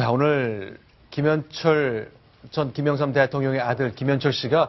자, 오늘 김현철 전 김영삼 대통령의 아들 김현철 씨가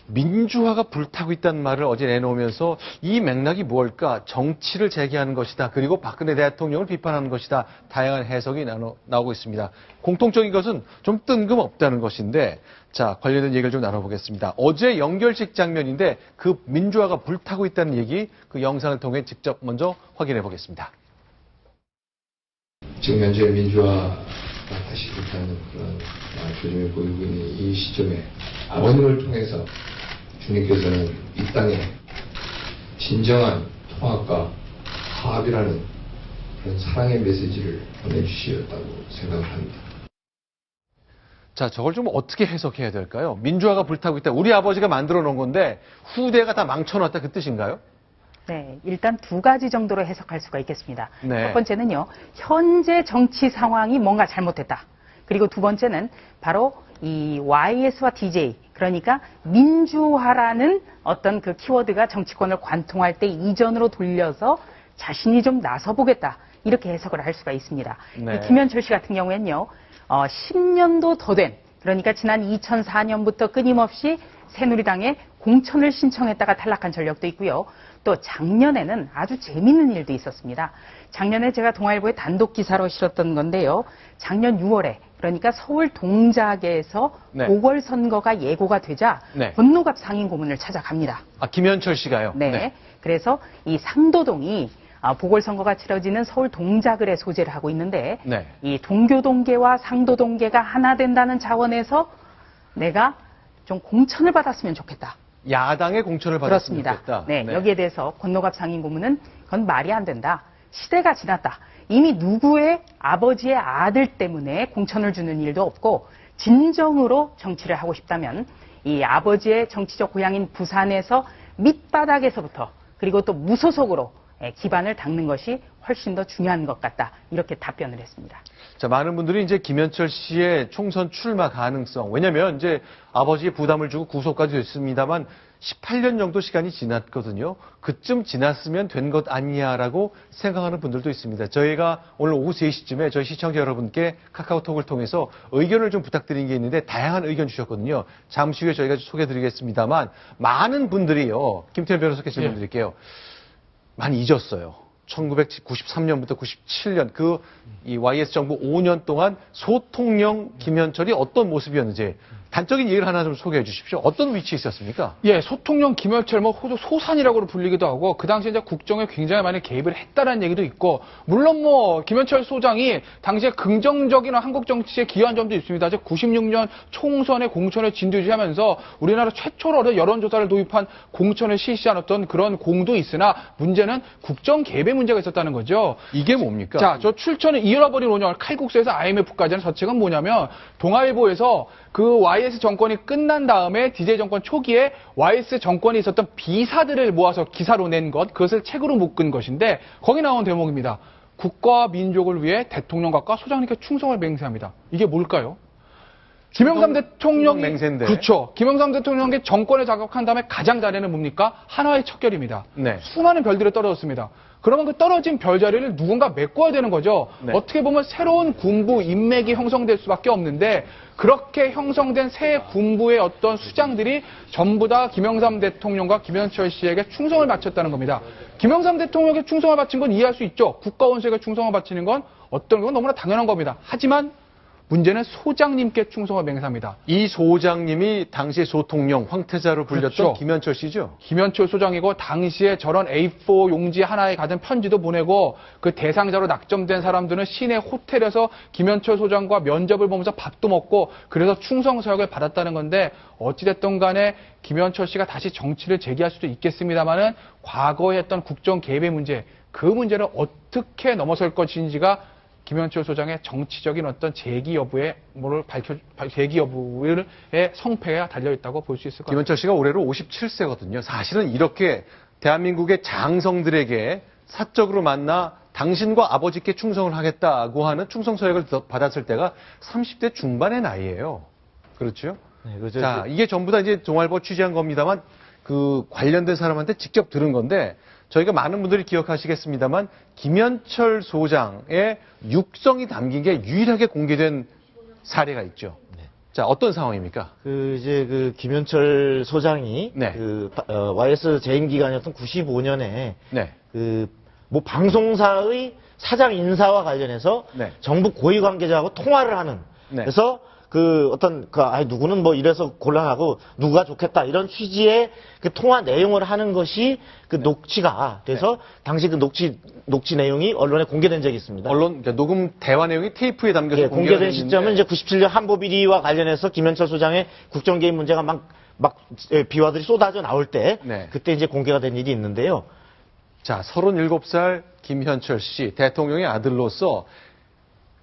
민주화가 불타고 있다는 말을 어제 내놓으면서 이 맥락이 무엇일까? 정치를 재개하는 것이다. 그리고 박근혜 대통령을 비판하는 것이다. 다양한 해석이 나오고 있습니다. 공통적인 것은 좀 뜬금없다는 것인데, 자, 관련된 얘기를 좀 나눠보겠습니다. 어제 연결식 장면인데 그 민주화가 불타고 있다는 얘기, 그 영상을 통해 직접 먼저 확인해 보겠습니다. 지금 현재 민주화가 다시 불타는 그런 조짐을 보이고 있는 이 시점에 아버님을 통해서 주님께서는 이 땅에 진정한 통합과 화합이라는 그런 사랑의 메시지를 보내주시었다고 생각을 합니다. 자, 저걸 좀 어떻게 해석해야 될까요? 민주화가 불타고 있다. 우리 아버지가 만들어 놓은 건데 후대가 다 망쳐놨다, 그 뜻인가요? 네, 일단 두 가지 정도로 해석할 수가 있겠습니다. 네. 첫 번째는요, 현재 정치 상황이 뭔가 잘못됐다. 그리고 두 번째는 바로 이 YS와 DJ, 그러니까 민주화라는 어떤 그 키워드가 정치권을 관통할 때 이전으로 돌려서 자신이 좀 나서보겠다. 이렇게 해석을 할 수가 있습니다. 네. 이 김현철 씨 같은 경우에는요, 10년도 더 된, 그러니까 지난 2004년부터 끊임없이 새누리당에 공천을 신청했다가 탈락한 전력도 있고요. 또 작년에는 아주 재미있는 일도 있었습니다. 작년에 제가 동아일보에 단독 기사로 실었던 건데요. 작년 6월에 그러니까 서울 동작에서 네. 보궐선거가 예고가 되자 네. 권노갑 상임고문을 찾아갑니다. 아, 김현철 씨가요? 네. 그래서 이 상도동이 보궐선거가 치러지는 서울 동작을에 소재를 하고 있는데 네. 이 동교동계와 상도동계가 하나 된다는 차원에서 내가 좀 공천을 받았으면 좋겠다. 야당의 공천을 받았으면 그렇습니다. 좋겠다. 네, 여기에 대해서 권노갑 상임고문은 그건 말이 안 된다. 시대가 지났다. 이미 누구의 아버지의 아들 때문에 공천을 주는 일도 없고 진정으로 정치를 하고 싶다면 이 아버지의 정치적 고향인 부산에서 밑바닥에서부터 그리고 또 무소속으로 기반을 닦는 것이 훨씬 더 중요한 것 같다. 이렇게 답변을 했습니다. 자, 많은 분들이 이제 김현철 씨의 총선 출마 가능성, 왜냐면 이제 아버지의 부담을 주고 구속까지 됐습니다만 18년 정도 시간이 지났거든요. 그쯤 지났으면 된 것 아니냐라고 생각하는 분들도 있습니다. 저희가 오늘 오후 3시쯤에 저희 시청자 여러분께 카카오톡을 통해서 의견을 좀 부탁드린 게 있는데 다양한 의견 주셨거든요. 잠시 후에 저희가 소개해드리겠습니다만 많은 분들이요. 김태현 변호사께 질문 드릴게요. 많이 잊었어요. 1993년부터 97년 이 YS 정부 5년 동안 소통령 김현철이 어떤 모습이었는지 단적인 얘기를 하나 좀 소개해 주십시오. 어떤 위치에 있었습니까? 예, 소통령 김현철 호주 소산이라고 불리기도 하고 그 당시에 이제 국정에 굉장히 많이 개입을 했다라는 얘기도 있고 물론 김현철 소장이 당시에 긍정적인 한국 정치에 기여한 점도 있습니다. 96년 총선에 공천을 진두지하면서 우리나라 최초로 여론조사를 도입한 공천을 실시한 어떤 그런 공도 있으나 문제는 국정 개입의 문제가 있었다는 거죠. 이게 뭡니까? 자, 저 출처는 잃어버린 운영, 칼국수에서 IMF까지는 저 책은 뭐냐면 동아일보에서 그 YS 정권이 끝난 다음에 DJ 정권 초기에 YS 정권이 있었던 비사들을 모아서 기사로 낸 것, 그것을 책으로 묶은 것인데 거기 나온 대목입니다. 국가와 민족을 위해 대통령과 소장님께 충성을 맹세합니다. 이게 뭘까요? 김영삼 대통령이 맹세인데. 그렇죠. 김영삼 대통령의 정권을 장악한 다음에 가장 잘하는 뭡니까? 하나의 척결입니다. 네. 수많은 별들이 떨어졌습니다. 그러면 그 떨어진 별자리를 누군가 메꿔야 되는 거죠. 네. 어떻게 보면 새로운 군부 인맥이 형성될 수밖에 없는데 그렇게 형성된 새 군부의 어떤 수장들이 전부 다 김영삼 대통령과 김현철 씨에게 충성을 바쳤다는 겁니다. 김영삼 대통령에게 충성을 바친 건 이해할 수 있죠. 국가원수에게 충성을 바치는 건 어떤 건 너무나 당연한 겁니다. 하지만 문제는 소장님께 충성을 맹세합니다. 이 소장님이 당시 소통령 황태자로 불렸던 그렇죠. 김현철 씨죠? 김현철 소장이고 당시에 저런 A4 용지 하나에 가진 편지도 보내고 그 대상자로 낙점된 사람들은 시내 호텔에서 김현철 소장과 면접을 보면서 밥도 먹고 그래서 충성서약을 받았다는 건데 어찌됐든 간에 김현철 씨가 다시 정치를 재개할 수도 있겠습니다만은 과거에 했던 국정 개입의 문제, 그 문제를 어떻게 넘어설 것인지가 김현철 소장의 정치적인 어떤 재기 여부의 재기 여부의 성패가 달려있다고 볼 수 있을 것 같습니다. 김현철 씨가 올해로 57세거든요. 사실은 이렇게 대한민국의 장성들에게 사적으로 만나 당신과 아버지께 충성을 하겠다고 하는 충성서약을 받았을 때가 30대 중반의 나이예요. 그렇죠? 네, 그렇죠. 자, 이게 전부 다 이제 동아일보 취재한 겁니다만 그 관련된 사람한테 직접 들은 건데 저희가 많은 분들이 기억하시겠습니다만 김현철 소장의 육성이 담긴 게 유일하게 공개된 사례가 있죠. 자, 어떤 상황입니까? 이제 김현철 소장이 네. YS 재임 기간이었던 95년에 네. 뭐 방송사의 사장 인사와 관련해서 네. 정부 고위 관계자하고 통화를 하는 네. 그래서 누구는 뭐 이래서 곤란하고 누가 좋겠다 이런 취지의 그 통화 내용을 하는 것이 그 녹취가 돼서 당시 그 녹취 내용이 언론에 공개된 적이 있습니다. 그러니까 녹음 대화 내용이 테이프에 담겨서 예, 공개가 공개된 됐는데 시점은 이제 97년 한보 비리와 관련해서 김현철 소장의 국정 개입 문제가 막 비화들이 쏟아져 나올 때 네. 그때 이제 공개가 된 일이 있는데요. 자, 37살 김현철 씨, 대통령의 아들로서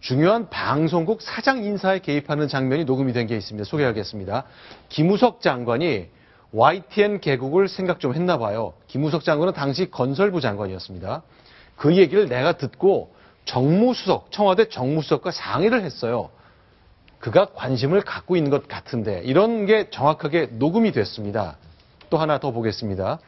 중요한 방송국 사장 인사에 개입하는 장면이 녹음이 된 게 있습니다. 소개하겠습니다. 김우석 장관이 YTN 개국을 생각 좀 했나 봐요. 김우석 장관은 당시 건설부 장관이었습니다. 그 얘기를 내가 듣고 청와대 정무수석과 상의를 했어요. 그가 관심을 갖고 있는 것 같은데 이런 게 정확하게 녹음이 됐습니다. 또 하나 더 보겠습니다.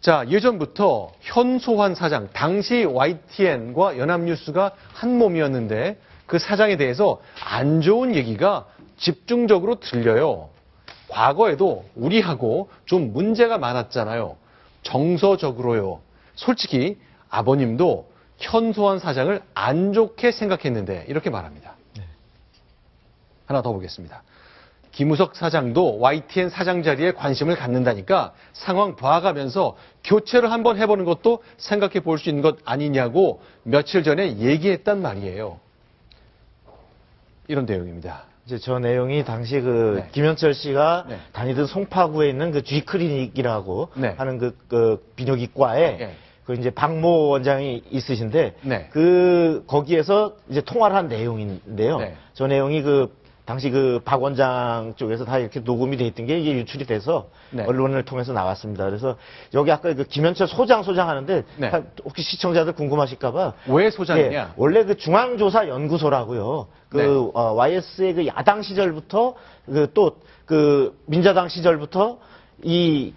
자, 예전부터 현소환 사장, 당시 YTN과 연합뉴스가 한 몸이었는데 그 사장에 대해서 안 좋은 얘기가 집중적으로 들려요. 과거에도 우리하고 좀 문제가 많았잖아요. 정서적으로요. 솔직히 아버님도 현소환 사장을 안 좋게 생각했는데 이렇게 말합니다. 하나 더 보겠습니다. 김우석 사장도 YTN 사장 자리에 관심을 갖는다니까 상황 봐가면서 교체를 한번 해보는 것도 생각해 볼 수 있는 것 아니냐고 며칠 전에 얘기했단 말이에요. 이런 내용입니다. 이제 저 내용이 당시 네. 김현철 씨가 네. 다니던 송파구에 있는 그 G클리닉이라고 네. 하는 그 비뇨기과에 네. 그 이제 박모 원장이 있으신데 네. 거기에서 이제 통화를 한 내용인데요. 네. 저 내용이 당시 박 원장 쪽에서 다 이렇게 녹음이 돼 있던 게 이게 유출이 돼서 네. 언론을 통해서 나왔습니다. 그래서 여기 아까 김현철 소장 하는데 네. 혹시 시청자들 궁금하실까봐 왜 소장이냐? 예, 원래 중앙조사연구소라고요. 네. YS의 야당 시절부터 민자당 시절부터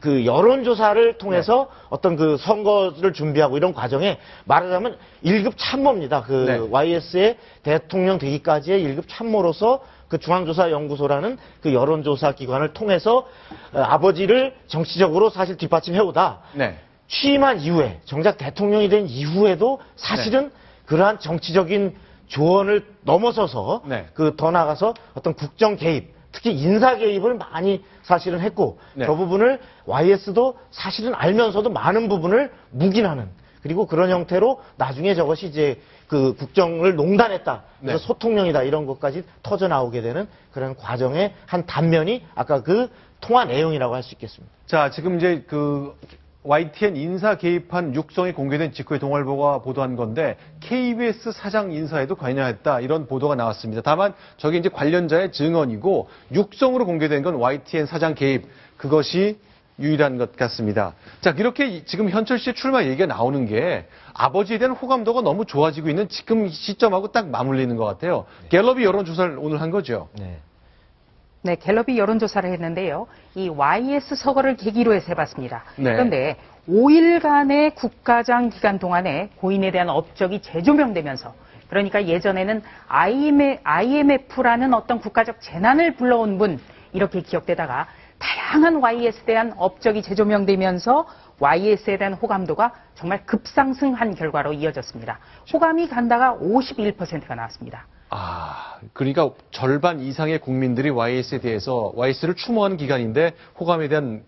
여론조사를 통해서 어떤 선거를 준비하고 이런 과정에 말하자면 1급 참모입니다. 네. YS의 대통령 되기까지의 1급 참모로서 중앙조사연구소라는 여론조사 기관을 통해서 아버지를 정치적으로 사실 뒷받침해오다. 네. 취임한 이후에 정작 대통령이 된 이후에도 사실은 그러한 정치적인 조언을 넘어서서 네. 더 나아가서 어떤 국정 개입, 특히 인사 개입을 많이 사실은 했고 네. 저 부분을 YS도 사실은 알면서도 많은 부분을 묵인하는 그리고 그런 형태로 나중에 저것이 이제 국정을 농단했다. 그래서 네. 소통령이다 이런 것까지 터져 나오게 되는 그런 과정의 한 단면이 아까 통화 내용이라고 할 수 있겠습니다. 자, 지금 이제 YTN 인사 개입한 육성이 공개된 직후에 동아일보가 보도한 건데 KBS 사장 인사에도 관여했다 이런 보도가 나왔습니다. 다만 저게 이제 관련자의 증언이고 육성으로 공개된 건 YTN 사장 개입 그것이 유일한 것 같습니다. 자, 이렇게 지금 현철 씨의 출마 얘기가 나오는 게 아버지에 대한 호감도가 너무 좋아지고 있는 지금 시점하고 딱 맞물리는 것 같아요. 갤럽이 여론조사를 오늘 한 거죠. 네. 네, 갤럽이 여론조사를 했는데요. 이 YS 서거를 계기로 해서 해봤습니다. 네. 그런데 5일간의 국가장 기간 동안에 고인에 대한 업적이 재조명되면서 그러니까 예전에는 IMF라는 어떤 국가적 재난을 불러온 분 이렇게 기억되다가 다양한 YS에 대한 업적이 재조명되면서 YS에 대한 호감도가 정말 급상승한 결과로 이어졌습니다. 호감이 간다가 51%가 나왔습니다. 그러니까 절반 이상의 국민들이 YS에 대해서 YS를 추모하는 기간인데 호감에 대한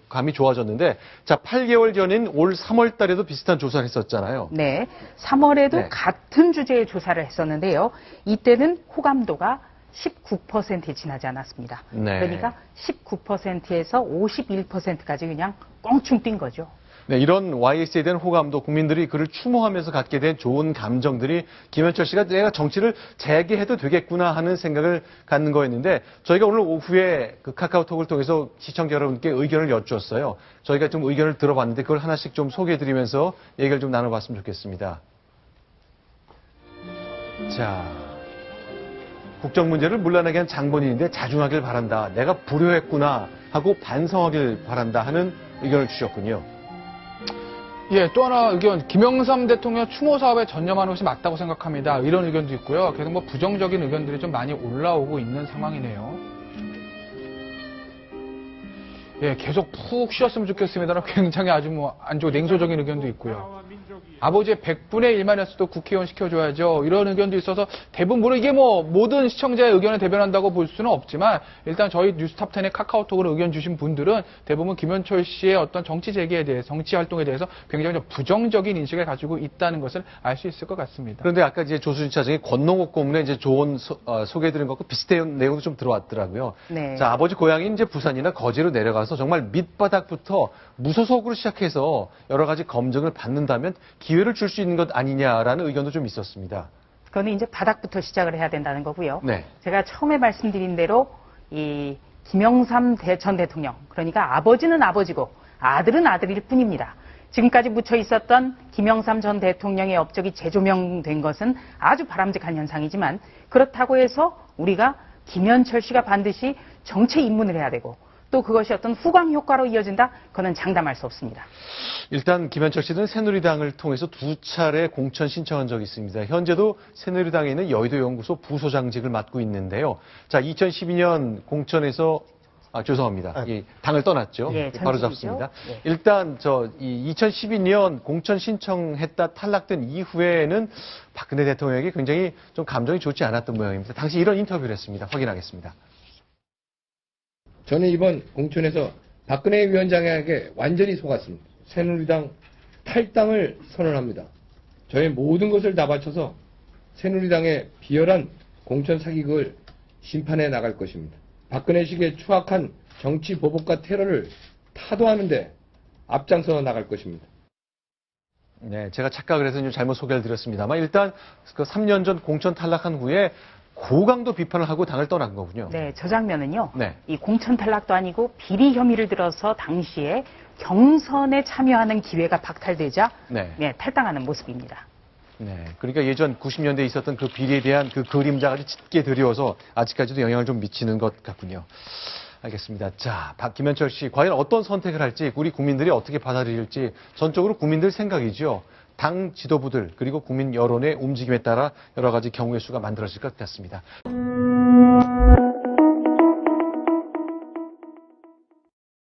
감이 좋아졌는데 자, 8개월 전인 올 3월 달에도 비슷한 조사를 했었잖아요. 네. 3월에도 네. 같은 주제의 조사를 했었는데요. 이때는 호감도가 19%에 지나지 않았습니다. 네. 그러니까 19%에서 51%까지 그냥 껑충 뛴 거죠. 네, 이런 YS에 대한 호감도 국민들이 그를 추모하면서 갖게 된 좋은 감정들이 김현철 씨가 내가 정치를 재개해도 되겠구나 하는 생각을 갖는 거였는데 저희가 오늘 오후에 카카오톡을 통해서 시청자 여러분께 의견을 여쭈었어요. 저희가 좀 의견을 들어봤는데 그걸 하나씩 좀 소개해드리면서 얘기를 좀 나눠봤으면 좋겠습니다. 자, 국정 문제를 물러나게 한 장본인인데 자중하길 바란다. 내가 불효했구나. 하고 반성하길 바란다 하는 의견을 주셨군요. 예, 또 하나 의견. 김영삼 대통령 추모 사업에 전념하는 것이 맞다고 생각합니다. 이런 의견도 있고요. 계속 뭐 부정적인 의견들이 좀 많이 올라오고 있는 상황이네요. 예, 계속 푹 쉬었으면 좋겠습니다는 굉장히 아주 뭐 안 좋고 냉소적인 의견도 있고요. 아버지의 100분의 1만이었어도 국회의원 시켜줘야죠. 이런 의견도 있어서 대부분 물론 이게 뭐 모든 시청자의 의견을 대변한다고 볼 수는 없지만 일단 저희 뉴스탑10의 카카오톡으로 의견 주신 분들은 대부분 김현철 씨의 어떤 정치 재개에 대해서 정치 활동에 대해서 굉장히 좀 부정적인 인식을 가지고 있다는 것을 알 수 있을 것 같습니다. 그런데 아까 이제 조수진 차장이 권농옥 고문에 이제 조언 소개해드린 것과 비슷한 내용도 좀 들어왔더라고요. 네. 자, 아버지 고향이 이제 부산이나 거제로 내려가서 정말 밑바닥부터 무소속으로 시작해서 여러 가지 검증을 받는다면 기회를 줄 수 있는 것 아니냐라는 의견도 좀 있었습니다. 그거는 이제 바닥부터 시작을 해야 된다는 거고요. 네. 제가 처음에 말씀드린 대로 이 김영삼 전 대통령, 그러니까 아버지는 아버지고 아들은 아들일 뿐입니다. 지금까지 묻혀 있었던 김영삼 전 대통령의 업적이 재조명된 것은 아주 바람직한 현상이지만 그렇다고 해서 우리가 김현철 씨가 반드시 정체 입문을 해야 되고 또 그것이 어떤 후광 효과로 이어진다? 그거는 장담할 수 없습니다. 일단 김현철 씨는 새누리당을 통해서 2차례 공천 신청한 적이 있습니다. 현재도 새누리당에 있는 여의도 연구소 부소장직을 맡고 있는데요. 자, 2012년 공천에서 죄송합니다. 예, 당을 떠났죠. 예, 바로 전직이죠. 잡습니다. 예. 일단 이 2012년 공천 신청했다 탈락된 이후에는 박근혜 대통령에게 굉장히 좀 감정이 좋지 않았던 모양입니다. 당시 이런 인터뷰를 했습니다. 확인하겠습니다. 저는 이번 공천에서 박근혜 위원장에게 완전히 속았습니다. 새누리당 탈당을 선언합니다. 저의 모든 것을 다 바쳐서 새누리당의 비열한 공천 사기극을 심판해 나갈 것입니다. 박근혜식의 추악한 정치 보복과 테러를 타도하는데 앞장서 나갈 것입니다. 네, 제가 착각을 해서 좀 잘못 소개를 드렸습니다만 일단 그 3년 전 공천 탈락한 후에 고강도 비판을 하고 당을 떠난 거군요. 네, 저 장면은요. 네. 이 공천 탈락도 아니고 비리 혐의를 들어서 당시에 경선에 참여하는 기회가 박탈되자 네. 탈당하는 모습입니다. 네, 그러니까 예전 90년대에 있었던 그 비리에 대한 그 그림자가 아주 짙게 드리워서 아직까지도 영향을 좀 미치는 것 같군요. 알겠습니다. 자, 김현철 씨, 과연 어떤 선택을 할지, 우리 국민들이 어떻게 받아들일지 전적으로 국민들 생각이죠. 당 지도부들 그리고 국민 여론의 움직임에 따라 여러 가지 경우의 수가 만들어질 것 같습니다.